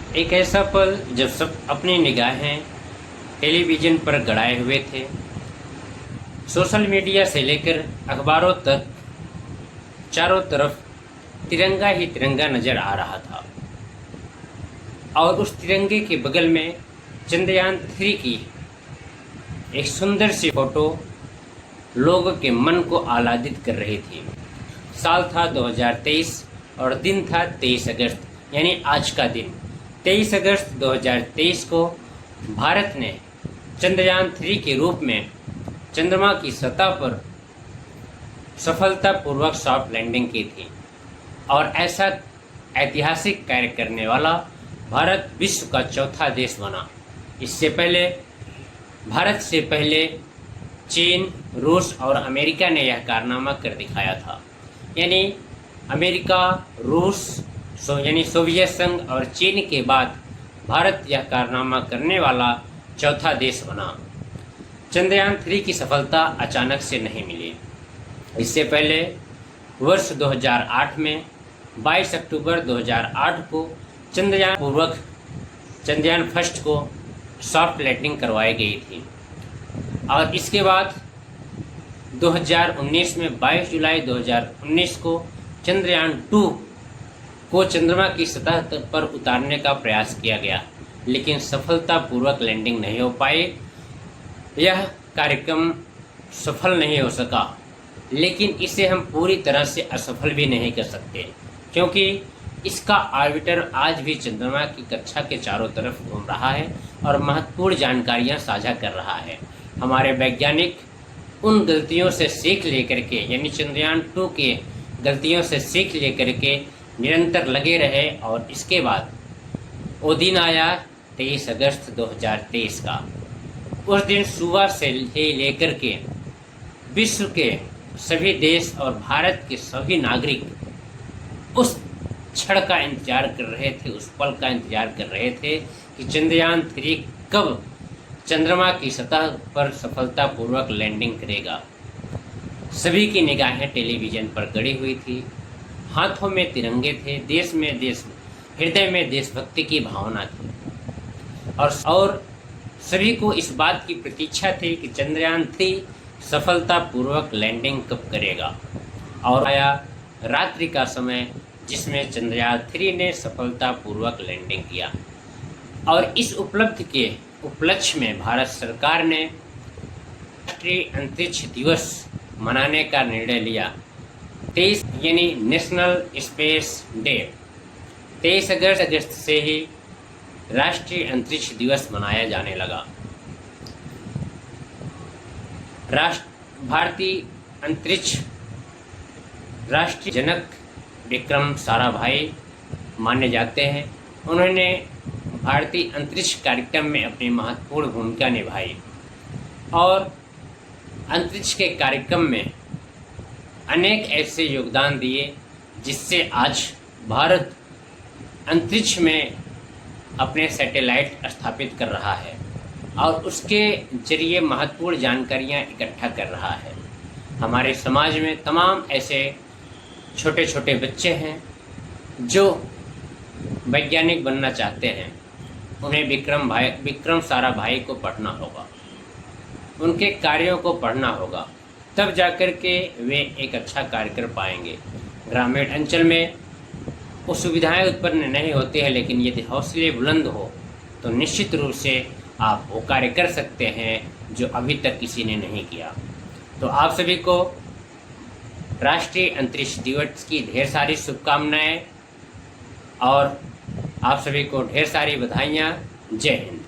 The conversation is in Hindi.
एक ऐसा पल जब सब अपनी निगाहें टेलीविज़न पर गड़ाए हुए थे। सोशल मीडिया से लेकर अखबारों तक चारों तरफ तिरंगा ही तिरंगा नज़र आ रहा था और उस तिरंगे के बगल में चंद्रयान-3 की एक सुंदर सी फोटो लोगों के मन को आह्लादित कर रही थी। साल था 2023 और दिन था 23 अगस्त, यानी आज का दिन 23 अगस्त 2023 को भारत ने चंद्रयान-3 के रूप में चंद्रमा की सतह पर सफलतापूर्वक सॉफ्ट लैंडिंग की थी और ऐसा ऐतिहासिक कार्य करने वाला भारत विश्व का चौथा देश बना। इससे पहले भारत से पहले चीन, रूस और अमेरिका ने यह कारनामा कर दिखाया था। यानी अमेरिका, रूस यानी सोवियत संघ और चीन के बाद भारत यह कारनामा करने वाला चौथा देश बना। चंद्रयान-3 की सफलता अचानक से नहीं मिली। इससे पहले वर्ष 2008 में 22 अक्टूबर 2008 को चंद्रयान फर्स्ट को सॉफ्ट लैंडिंग करवाई गई थी और इसके बाद 2019 में 22 जुलाई 2019 को चंद्रयान-2 को चंद्रमा की सतह पर उतारने का प्रयास किया गया, लेकिन सफलतापूर्वक लैंडिंग नहीं हो पाई। यह कार्यक्रम सफल नहीं हो सका, लेकिन इसे हम पूरी तरह से असफल भी नहीं कर सकते, क्योंकि इसका ऑर्बिटर आज भी चंद्रमा की कक्षा के चारों तरफ घूम रहा है और महत्वपूर्ण जानकारियां साझा कर रहा है। हमारे वैज्ञानिक उन गलतियों से सीख लेकर के, यानी चंद्रयान-2 के गलतियों से सीख लेकर के निरंतर लगे रहे और इसके बाद वो दिन आया 23 अगस्त 2023 का। उस दिन सुबह से लेकर के विश्व के सभी देश और भारत के सभी नागरिक उस क्षण का इंतजार कर रहे थे, उस पल का इंतजार कर रहे थे कि चंद्रयान-3 कब चंद्रमा की सतह पर सफलतापूर्वक लैंडिंग करेगा। सभी की निगाहें टेलीविज़न पर गड़ी हुई थी, हाथों में तिरंगे थे, हृदय में देशभक्ति की भावना थी और सभी को इस बात की प्रतीक्षा थी कि चंद्रयान-3 सफलतापूर्वक लैंडिंग कब करेगा। और आया रात्रि का समय जिसमें चंद्रयान-3 ने सफलतापूर्वक लैंडिंग किया और इस उपलब्धि के उपलक्ष्य में भारत सरकार ने राष्ट्रीय अंतरिक्ष दिवस मनाने का निर्णय लिया। 23 यानी नेशनल स्पेस डे 23 अगस्त से ही राष्ट्रीय अंतरिक्ष दिवस मनाया जाने लगा। भारतीय अंतरिक्ष राष्ट्रीय जनक विक्रम साराभाई माने जाते हैं। उन्होंने भारतीय अंतरिक्ष कार्यक्रम में अपनी महत्वपूर्ण भूमिका निभाई और अंतरिक्ष के कार्यक्रम में अनेक ऐसे योगदान दिए जिससे आज भारत अंतरिक्ष में अपने सैटेलाइट स्थापित कर रहा है और उसके जरिए महत्वपूर्ण जानकारियां इकट्ठा कर रहा है। हमारे समाज में तमाम ऐसे छोटे छोटे बच्चे हैं जो वैज्ञानिक बनना चाहते हैं। उन्हें विक्रम साराभाई को पढ़ना होगा, उनके कार्यों को पढ़ना होगा, तब जाकर के वे एक अच्छा कार्य कर पाएंगे। ग्रामीण अंचल में वो सुविधाएं उत्पन्न नहीं होती है, लेकिन यदि हौसले बुलंद हो तो निश्चित रूप से आप वो कार्य कर सकते हैं जो अभी तक किसी ने नहीं किया। तो आप सभी को राष्ट्रीय अंतरिक्ष दिवस की ढेर सारी शुभकामनाएं और आप सभी को ढेर सारी बधाइयाँ। जय हिंद।